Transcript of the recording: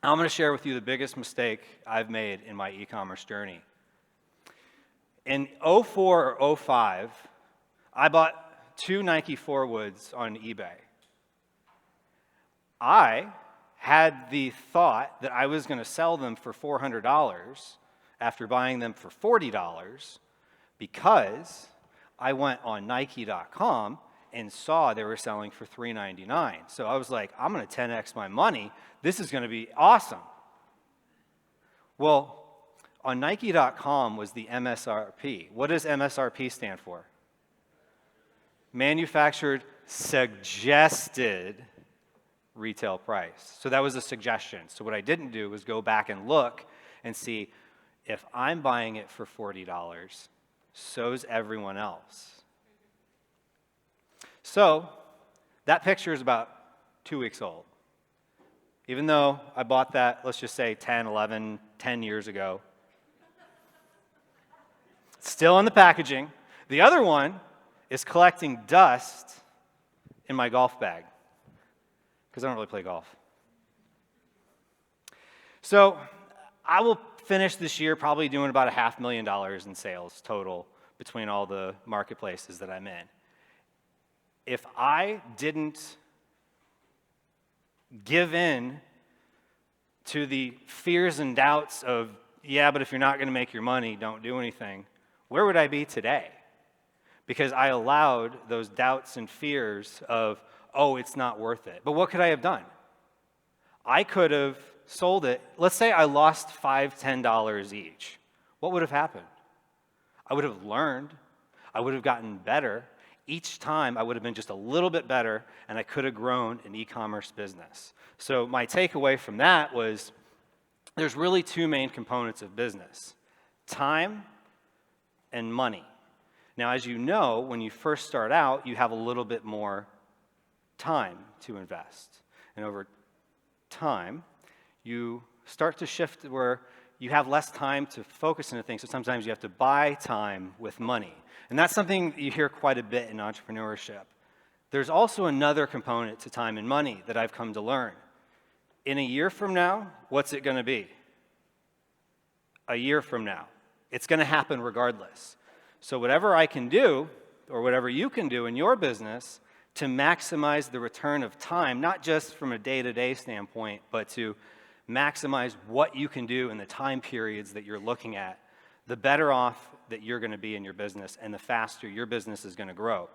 I'm going to share with you the biggest mistake I've made in my e-commerce journey. In '04 or '05, I bought 2 Nike Forwoods on eBay. I had the thought that I was going to sell them for $400 after buying them for $40 because I went on Nike.com and saw they were selling for $3.99. So I was like, I'm going to 10x my money. This is going to be awesome. Well, on Nike.com was the MSRP. What does MSRP stand for? Manufactured Suggested Retail Price. So that was a suggestion. So what I didn't do was go back and look and see if I'm buying it for $40, so's everyone else. So that picture is about 2 weeks old. Even though I bought that, let's just say 10, 11, 10 years ago. It's still in the packaging. The other one is collecting dust in my golf bag, because I don't really play golf. So I will finish this year probably doing about $500,000 in sales total between all the marketplaces that I'm in. If I didn't give in to the fears and doubts of, yeah, but if you're not going to make your money, don't do anything, where would I be today? Because I allowed those doubts and fears of, oh, it's not worth it. But what could I have done? I could have sold it. Let's say I lost $5, $10 each. What would have happened? I would have learned. I would have gotten better. Each time I would have been just a little bit better, and I could have grown an e-commerce business. So my takeaway from that was there's really 2 main components of business: time and money. Now, as you know, when you first start out, you have a little bit more time to invest. And over time, you start to shift where you have less time to focus into things, so sometimes you have to buy time with money. And that's something you hear quite a bit in entrepreneurship. There's also another component to time and money that I've come to learn. In a year from now, what's it going to be? A year from now. It's going to happen regardless. So whatever I can do, or whatever you can do in your business to maximize the return of time, not just from a day-to-day standpoint, but to maximize what you can do in the time periods that you're looking at, the better off that you're going to be in your business and the faster your business is going to grow.